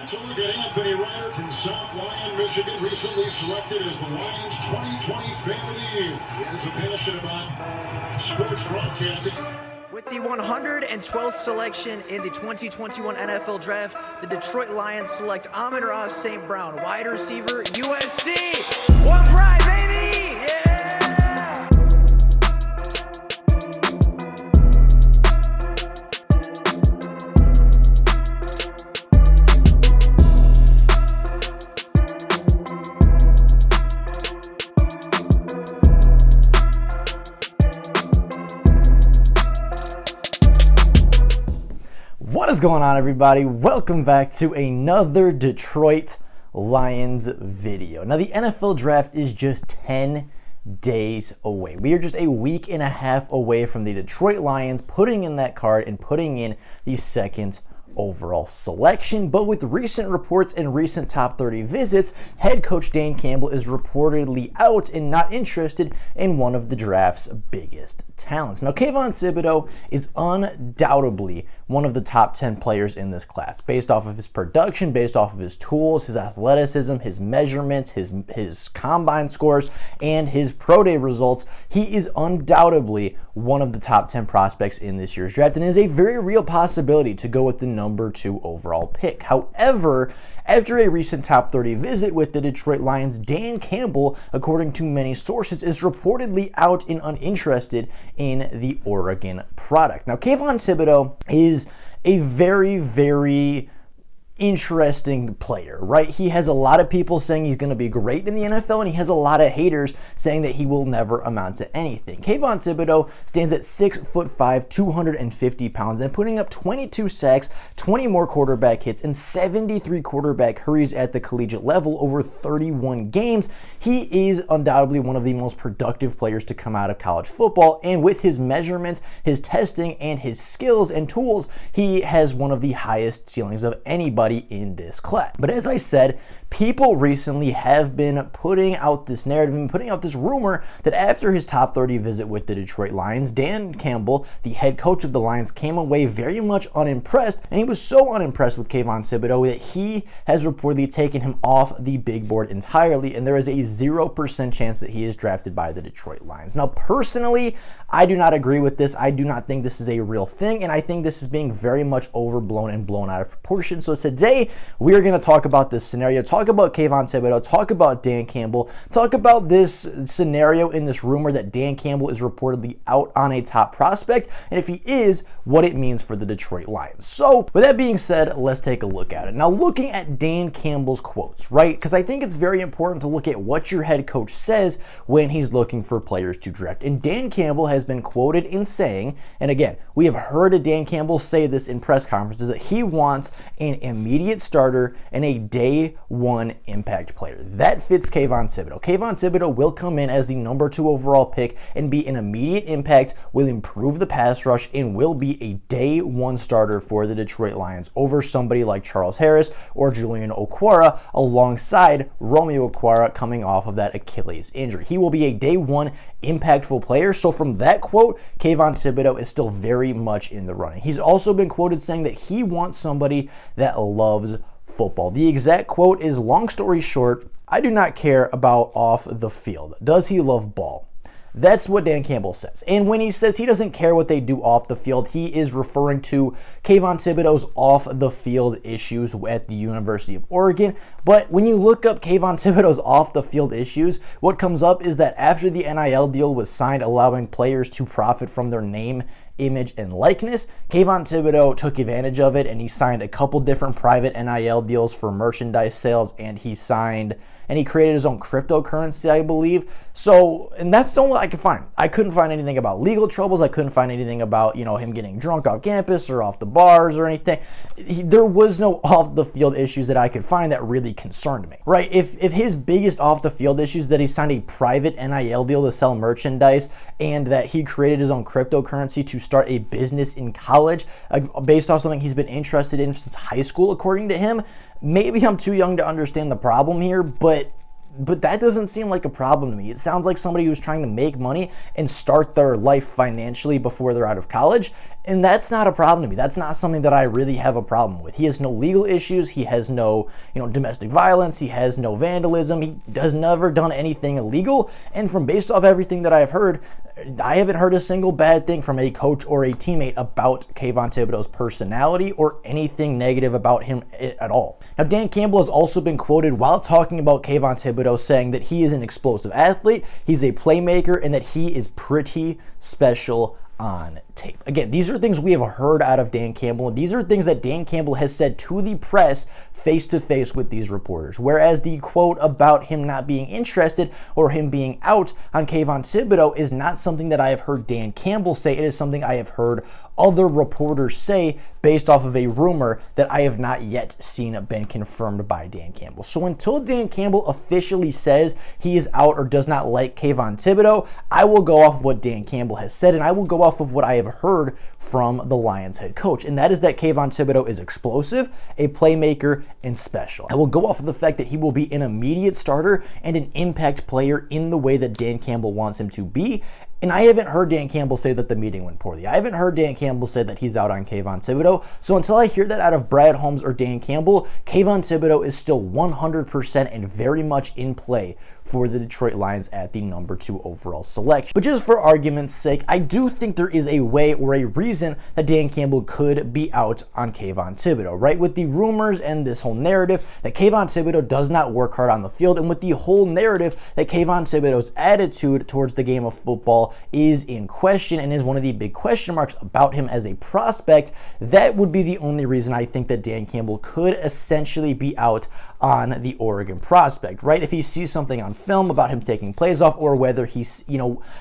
So look at Anthony Ryder from South Lyon, Michigan, recently selected as the Lions 2020 Fan of the Year. He has a passion about sports broadcasting. With the 112th selection in the 2021 NFL Draft, the Detroit Lions select Amon-Ra St. Brown, wide receiver, USC. One pride, baby! Yeah! What is going on, everybody? Welcome back to another Detroit Lions video. Now, the NFL Draft is just 10 days away. We are just a week and a half away from the Detroit Lions putting in that card and putting in the second overall selection. But with recent reports and recent top 30 visits, head coach Dan Campbell is reportedly out and not interested in one of the draft's biggest talents. Now, Kayvon Thibodeaux is undoubtedly one of the top 10 players in this class, based off of his production, based off of his tools, his athleticism, his measurements, his combine scores, and his pro day results. He is undoubtedly one of the top 10 prospects in this year's draft and is a very real possibility to go with the number 2 overall pick. However, after a recent top 30 visit with the Detroit Lions, Dan Campbell, according to many sources, is reportedly out and uninterested in the Oregon product. Now, Kayvon Thibodeaux is a very interesting player, right? He has a lot of people saying he's going to be great in the NFL, and he has a lot of haters saying that he will never amount to anything. Kayvon Thibodeaux stands at 6'5", 250 pounds, and putting up 22 sacks, 20 more quarterback hits, and 73 quarterback hurries at the collegiate level over 31 games. He is undoubtedly one of the most productive players to come out of college football, and with his measurements, his testing, and his skills and tools, he has one of the highest ceilings of anybody in this class. But as I said, people recently have been putting out this narrative and putting out this rumor that after his top 30 visit with the Detroit Lions, Dan Campbell, the head coach of the Lions, came away very much unimpressed, and he was so unimpressed with Kayvon Thibodeaux that he has reportedly taken him off the big board entirely, and there is a 0% chance that he is drafted by the Detroit Lions. Now, personally, I do not agree with this. I do not think this is a real thing, and I think this is being very much overblown and blown out of proportion. So today, we are going to talk about this scenario, talk about Kayvon Thibodeaux, talk about Dan Campbell, talk about this scenario in this rumor that Dan Campbell is reportedly out on a top prospect, and if he is, what it means for the Detroit Lions. So, with that being said, let's take a look at it. Now, looking at Dan Campbell's quotes, right? Because I think it's very important to look at what your head coach says when he's looking for players to draft. And Dan Campbell has been quoted in saying, and again, we have heard Dan Campbell say this in press conferences, that he wants an immediate starter and a day one impact player. That fits Kayvon Thibodeaux. Kayvon Thibodeaux will come in as the number 2 overall pick and be an immediate impact, will improve the pass rush, and will be a day one starter for the Detroit Lions over somebody like Charles Harris or Julian Okwara, alongside Romeo Okwara coming off of that Achilles injury. He will be a day one impactful player. So from that quote, Kayvon Thibodeaux is still very much in the running. He's also been quoted saying that he wants somebody that loves football. The exact quote is, long story short, I do not care about off the field. Does he love ball? That's what Dan Campbell says. And when he says he doesn't care what they do off the field, he is referring to Kayvon Thibodeaux's off the field issues at the University of Oregon. But when you look up Kayvon Thibodeaux's off the field issues, what comes up is that after the NIL deal was signed, allowing players to profit from their name, image, and likeness, Kayvon Thibodeaux took advantage of it, and he signed a couple different private NIL deals for merchandise sales, and he created his own cryptocurrency, I believe. So, and that's the only I could find. I couldn't find anything about legal troubles. I couldn't find anything about, him getting drunk off campus or off the bars or anything. There was no off the field issues that I could find that really concerned me, right? If his biggest off the field issues that he signed a private NIL deal to sell merchandise and that he created his own cryptocurrency to start a business in college based off something he's been interested in since high school, according to him, maybe I'm too young to understand the problem here, but but that doesn't seem like a problem to me. It sounds like somebody who's trying to make money and start their life financially before they're out of college. And that's not a problem to me. That's not something that I really have a problem with. He has no legal issues. He has no, domestic violence. He has no vandalism. He has never done anything illegal. And from based off everything that I've heard, I haven't heard a single bad thing from a coach or a teammate about Kayvon Thibodeaux's personality or anything negative about him at all. Now, Dan Campbell has also been quoted while talking about Kayvon Thibodeaux saying that he is an explosive athlete, he's a playmaker, and that he is pretty special on tape. Again, these are things we have heard out of Dan Campbell, and these are things that Dan Campbell has said to the press face to face with these reporters. Whereas the quote about him not being interested or him being out on Kayvon Thibodeaux is not something that I have heard Dan Campbell say. It is something I have heard other reporters say based off of a rumor that I have not yet seen been confirmed by Dan Campbell. So until Dan Campbell officially says he is out or does not like Kayvon Thibodeaux, I will go off of what Dan Campbell has said, and I will go off of what I have heard from the Lions head coach, and that is that Kayvon Thibodeaux is explosive, a playmaker, and special. I will go off of the fact that he will be an immediate starter and an impact player in the way that Dan Campbell wants him to be. And I haven't heard Dan Campbell say that the meeting went poorly. I haven't heard Dan Campbell say that he's out on Kayvon Thibodeaux. So until I hear that out of Brad Holmes or Dan Campbell, Kayvon Thibodeaux is still 100% and very much in play for the Detroit Lions at the number 2 overall selection. But just for argument's sake, I do think there is a way or a reason that Dan Campbell could be out on Kayvon Thibodeaux, right? With the rumors and this whole narrative that Kayvon Thibodeaux does not work hard on the field, and with the whole narrative that Kayvon Thibodeaux's attitude towards the game of football is in question and is one of the big question marks about him as a prospect, that would be the only reason I think that Dan Campbell could essentially be out on the Oregon prospect, right? If he sees something on film about him taking plays off, or whether he's,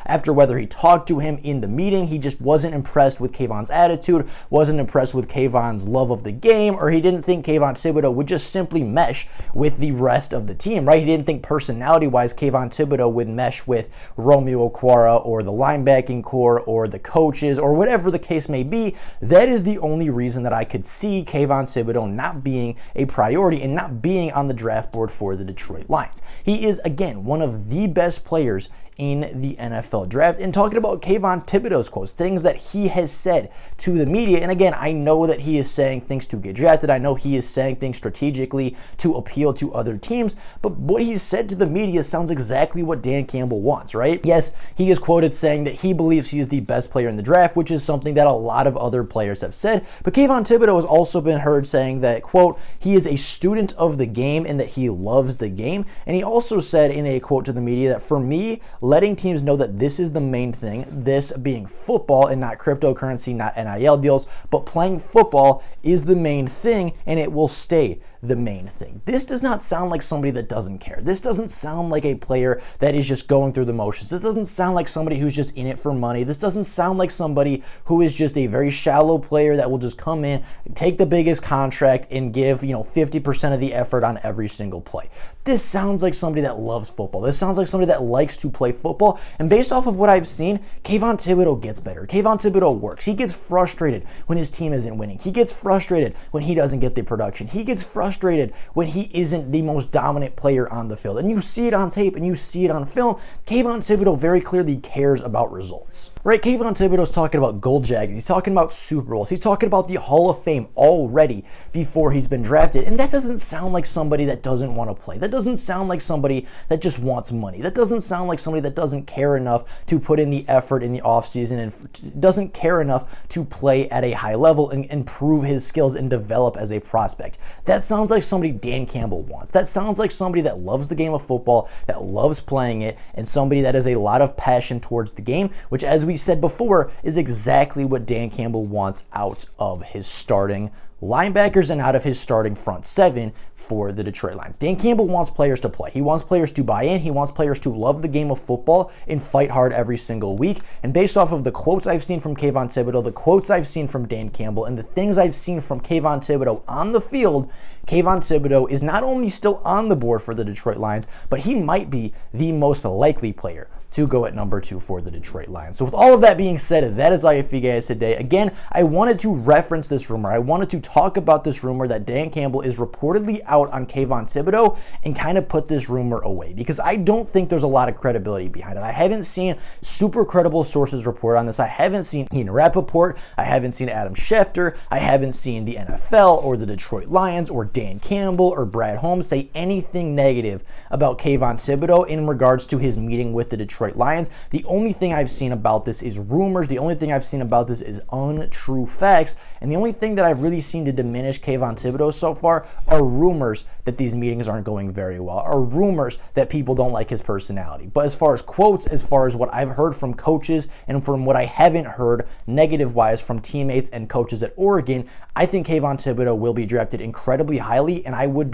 after whether he talked to him in the meeting, he just wasn't impressed with Kayvon's attitude, wasn't impressed with Kayvon's love of the game, or he didn't think Kayvon Thibodeaux would just simply mesh with the rest of the team, right? He didn't think personality-wise Kayvon Thibodeaux would mesh with Romeo Okwara or the linebacking core or the coaches or whatever the case may be. That is the only reason that I could see Kayvon Thibodeaux not being a priority and not being on the draft board for the Detroit Lions. He is, again, one of the best players in the NFL draft. And talking about Kayvon Thibodeaux's quotes, things that he has said to the media, and again, I know that he is saying things to get drafted. I know he is saying things strategically to appeal to other teams, but what he said to the media sounds exactly what Dan Campbell wants, right? Yes, he is quoted saying that he believes he is the best player in the draft, which is something that a lot of other players have said, but Kayvon Thibodeaux has also been heard saying that, quote, he is a student of the game and that he loves the game. And he also said in a quote to the media that, for me, letting teams know that this is the main thing, this being football and not cryptocurrency, not NIL deals, but playing football is the main thing, and it will stay the main thing. This does not sound like somebody that doesn't care. This doesn't sound like a player that is just going through the motions. This doesn't sound like somebody who's just in it for money. This doesn't sound like somebody who is just a very shallow player that will just come in, take the biggest contract, and give 50% of the effort on every single play. This sounds like somebody that loves football. This sounds like somebody that likes to play football. And based off of what I've seen, Kayvon Thibodeaux gets better. Kayvon Thibodeaux works. He gets frustrated when his team isn't winning. He gets frustrated when he doesn't get the production. He gets frustrated when he isn't the most dominant player on the field. And you see it on tape and you see it on film. Kayvon Thibodeaux very clearly cares about results. Right? Kayvon Thibodeaux's talking about gold jackets. He's talking about Super Bowls. He's talking about the Hall of Fame already before he's been drafted. And that doesn't sound like somebody that doesn't want to play. That doesn't sound like somebody that just wants money. That doesn't sound like somebody that doesn't care enough to put in the effort in the offseason and doesn't care enough to play at a high level and prove his skills and develop as a prospect. That sounds like somebody Dan Campbell wants. That sounds like somebody that loves the game of football, that loves playing it, and somebody that has a lot of passion towards the game, which, as we said before, is exactly what Dan Campbell wants out of his starting linebackers and out of his starting front seven for the Detroit Lions. Dan Campbell wants players to play. He wants players to buy in. He wants players to love the game of football and fight hard every single week. And based off of the quotes I've seen from Kayvon Thibodeaux, the quotes I've seen from Dan Campbell, and the things I've seen from Kayvon Thibodeaux on the field, Kayvon Thibodeaux is not only still on the board for the Detroit Lions, but he might be the most likely player to go at number 2 for the Detroit Lions. So with all of that being said, that is all for you guys today. Again, I wanted to reference this rumor. I wanted to talk about this rumor that Dan Campbell is reportedly out on Kayvon Thibodeaux and kind of put this rumor away, because I don't think there's a lot of credibility behind it. I haven't seen super credible sources report on this. I haven't seen Ian Rappaport. I haven't seen Adam Schefter. I haven't seen the NFL or the Detroit Lions or Dan Campbell or Brad Holmes say anything negative about Kayvon Thibodeaux in regards to his meeting with the Detroit Lions. The only thing I've seen about this is rumors. The only thing I've seen about this is untrue facts. And the only thing that I've really seen to diminish Kayvon Thibodeaux so far are rumors that these meetings aren't going very well, are rumors that people don't like his personality. But as far as quotes, as far as what I've heard from coaches and from what I haven't heard negative-wise from teammates and coaches at Oregon, I think Kayvon Thibodeaux will be drafted incredibly highly, and I would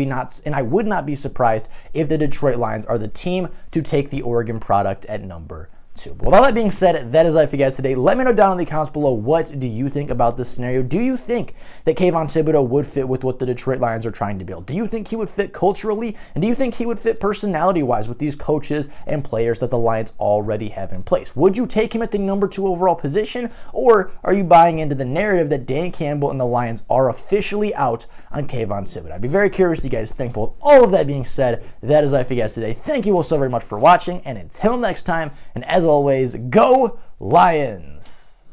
not be surprised if the Detroit Lions are the team to take the Oregon product at number 2. But with all that being said, that is all for you guys today. Let me know down in the comments below, what do you think about this scenario? Do you think that Kayvon Thibodeaux would fit with what the Detroit Lions are trying to build? Do you think he would fit culturally? And do you think he would fit personality-wise with these coaches and players that the Lions already have in place? Would you take him at the number 2 overall position? Or are you buying into the narrative that Dan Campbell and the Lions are officially out on Kayvon Thibodeaux? I'd be very curious to you guys think. But with all of that being said, that is all for you guys today. Thank you all so very much for watching, and until next time, and as always, go Lions!